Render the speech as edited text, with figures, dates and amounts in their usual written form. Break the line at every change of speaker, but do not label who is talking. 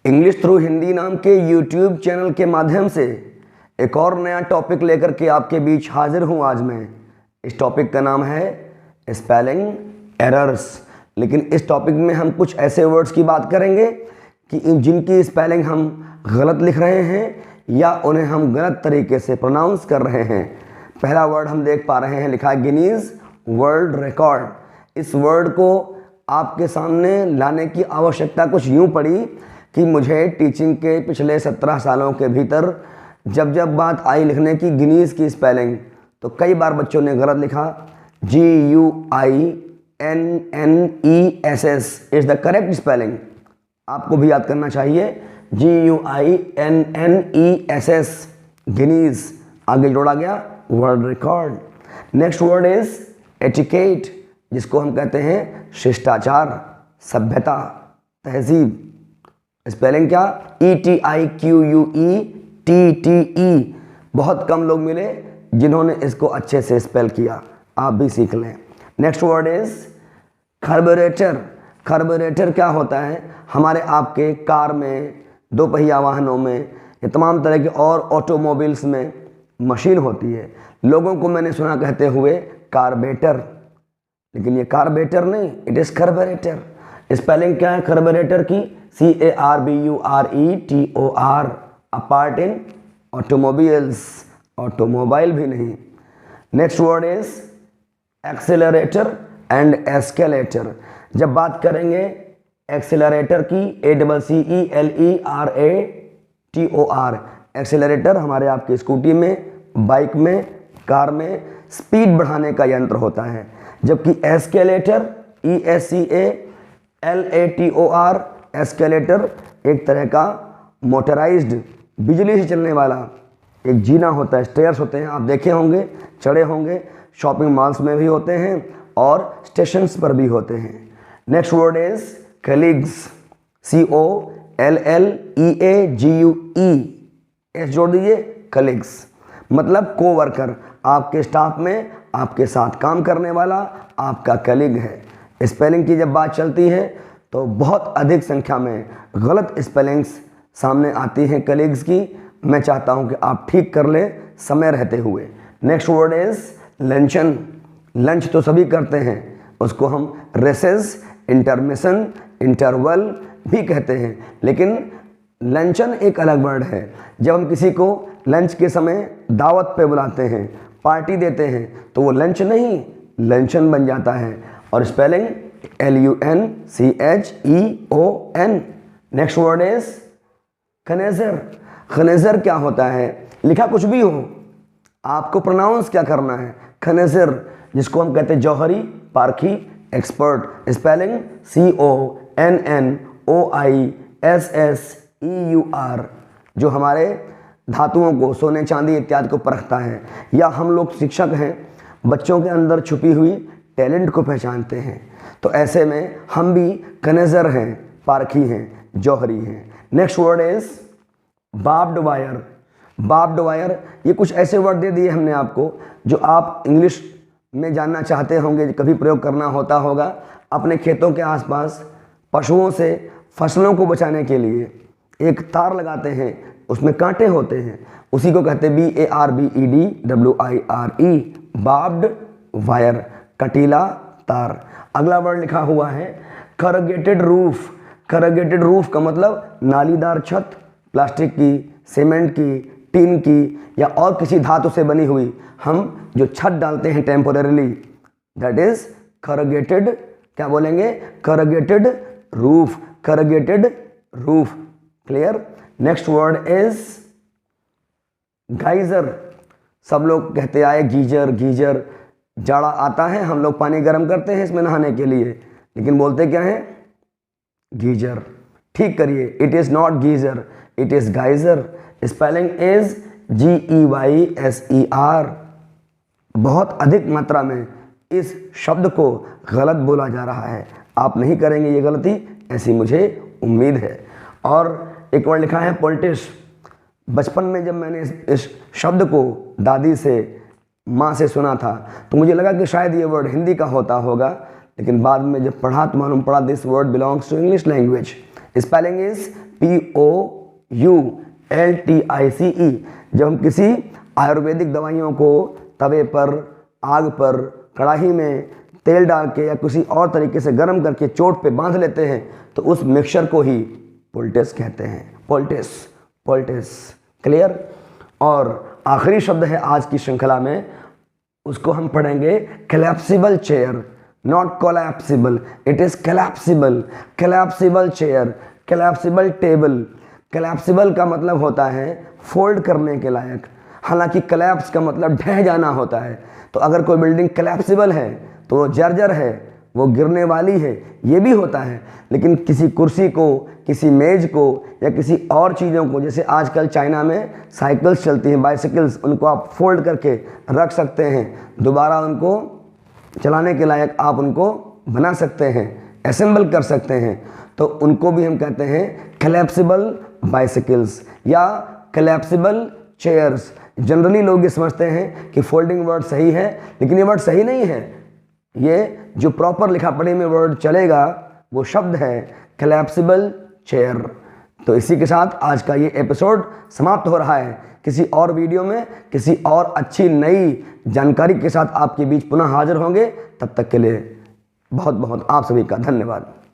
English through Hindi नाम के YouTube channel के माध्यम से एक और नया टॉपिक लेकर के आपके बीच हाजिर हूँ आज मैं। इस टॉपिक का नाम है स्पेलिंग एरर्स। लेकिन इस टॉपिक में हम कुछ ऐसे वर्ड्स की बात करेंगे कि जिनकी स्पेलिंग हम गलत लिख रहे हैं या उन्हें हम गलत तरीके से प्रोनाउंस कर रहे हैं। पहला वर्ड हम देख पा रहे हैं, लिखा है गिनीज वर्ल्ड रिकॉर्ड। इस वर्ड को आपके सामने लाने की आवश्यकता कुछ यूँ पड़ी कि मुझे टीचिंग के पिछले 17 सालों के भीतर जब बात आई लिखने की गिनीज की स्पेलिंग, तो कई बार बच्चों ने गलत लिखा। GUINNESS is the correct spelling. आपको भी याद करना चाहिए GUINNESS गिनीज, आगे जोड़ा गया world record. Next word is etiquette, जिसको हम कहते हैं शिष्टाचार, सभ्यता, तहजीब। स्पेलिंग क्या? ETIQUETTE। बहुत कम लोग मिले जिन्होंने इसको अच्छे से स्पेल किया, आप भी सीख लें। Next word is carburettor. Carburettor क्या होता है? हमारे आपके कार में, दो पहिया वाहनों में, ये तमाम तरह के और ऑटोमोबाइल्स में मशीन होती है। लोगों को मैंने सुना कहते हुए कार्बेटर, लेकिन ये कार्बेटर नहीं, इट इज़ कार्बोरेटर। स्पेलिंग क्या है कार्बोरेटर की? CARBURETOR। A part in automobiles, automobile भी नहीं। Next word is accelerator and escalator. जब बात करेंगे एक्सेलरेटर की, ACCELERATOR। एक्सेलरेटर हमारे आपकी स्कूटी में, बाइक में, कार में स्पीड बढ़ाने का यंत्र होता है, जबकि एस्केलेटर ESCALATOR एस्केलेटर एक तरह का मोटराइज्ड, बिजली से चलने वाला एक जीना होता है। स्टेयर्स होते हैं, आप देखे होंगे, चढ़े होंगे, शॉपिंग मॉल्स में भी होते हैं और स्टेशंस पर भी होते हैं। Next word is colleagues, COLLEAGUE, S जोड़ दीजिए, कलीग्स मतलब कोवर्कर, आपके स्टाफ में आपके साथ काम करने वाला आपका कलीग है। स्पेलिंग की जब बात चलती है तो बहुत अधिक संख्या में गलत स्पेलिंग्स सामने आती हैं कलीग्स की। मैं चाहता हूं कि आप ठीक कर लें समय रहते हुए। Next word is luncheon. Lunch तो सभी करते हैं, उसको हम रेसेस, इंटरमिशन, इंटरवल भी कहते हैं, लेकिन लंचन एक अलग वर्ड है। जब हम किसी को लंच के समय दावत पे बुलाते हैं, पार्टी देते हैं, तो वो लंच नहीं लंचन बन जाता है। और spelling LUNCHEON। Next word is connoisseur. Connoisseur क्या होता है? लिखा कुछ भी हो, आपको प्रोनाउंस क्या करना है? खनेजर, जिसको हम कहते हैं जौहरी, पारखी, एक्सपर्ट। स्पेलिंग CONNOISSEUR, जो हमारे धातुओं को, सोने चांदी इत्यादि को परखता है। या हम लोग शिक्षक हैं, बच्चों के अंदर छुपी हुई टैलेंट को पहचानते हैं, तो ऐसे में हम भी कनेजर हैं, पारखी हैं, जौहरी हैं। Next word is barbed wire. Barbed wire, ये कुछ ऐसे वर्ड दे दिए हमने आपको जो आप इंग्लिश में जानना चाहते होंगे, कभी प्रयोग करना होता होगा। अपने खेतों के आसपास पशुओं से फसलों को बचाने के लिए एक तार लगाते हैं, उसमें कांटे होते हैं, उसी को कहते हैं BARBEDWIRE, बार्ब्ड वायर, कटीला तार। अगला वर्ड लिखा हुआ है करुगेटेड रूफ। करुगेटेड रूफ का मतलब नालीदार छत, प्लास्टिक की, सीमेंट की, टीन की या और किसी धातु से बनी हुई हम जो छत डालते हैं टेम्पोरेरीली, दैट इज करुगेटेड, क्या बोलेंगे? Corrugated roof, corrugated roof. Clear? Next word is geyser. सब लोग कहते आए गीजर, गीजर। जाड़ा आता है, हम लोग पानी गर्म करते हैं इसमें नहाने के लिए, लेकिन बोलते क्या है? गीजर। ठीक करिए, it is not geyser, it is geyser. Spelling is GEYSER। बहुत अधिक मात्रा में इस शब्द को गलत बोला जा रहा है। आप नहीं करेंगे ये गलती, ऐसी मुझे उम्मीद है। और एक वर्ड लिखा है पोल्टिश। बचपन में जब मैंने इस शब्द को दादी से, माँ से सुना था, तो मुझे लगा कि शायद ये वर्ड हिंदी का होता होगा, लेकिन बाद में जब पढ़ा तो मालूम पड़ा this word belongs to English language. Spelling is POULTICE। जब हम किसी आयुर्वेदिक दवाइयों को तवे पर, आग पर, कढ़ाई में तेल डाल के या किसी और तरीके से गर्म करके चोट पे बांध लेते हैं तो उस मिक्सचर को ही पोल्टिस कहते हैं। Poultice clear. और आखिरी शब्द है आज की श्रृंखला में, उसको हम पढ़ेंगे collapsible chair, not collapsible, it is collapsible। collapsible chair, collapsible table. collapsible का मतलब होता है फोल्ड करने के लायक, हालांकि collapse का मतलब ढह जाना होता है। तो अगर कोई बिल्डिंग collapsible है तो वो जर्जर है, वो गिरने वाली है, ये भी होता है। लेकिन किसी कुर्सी को, किसी मेज को या किसी और चीज़ों को, जैसे आजकल चाइना में साइकिल्स चलती हैं, बाइसिकल्स, उनको आप फोल्ड करके रख सकते हैं, दोबारा उनको चलाने के लायक आप उनको बना सकते हैं, असेंबल कर सकते हैं, तो उनको भी हम कहते हैं collapsible बाइसिकल्स या collapsible चेयर्स। जनरली लोग ये समझते हैं कि फोल्डिंग वर्ड सही है, लेकिन ये वर्ड सही नहीं है। ये जो प्रॉपर लिखा पढ़े में वर्ड चलेगा वो शब्द है collapsible चेयर। तो इसी के साथ आज का ये एपिसोड समाप्त हो रहा है। किसी और वीडियो में किसी और अच्छी नई जानकारी के साथ आपके बीच पुनः हाजिर होंगे। तब तक के लिए बहुत बहुत आप सभी का धन्यवाद।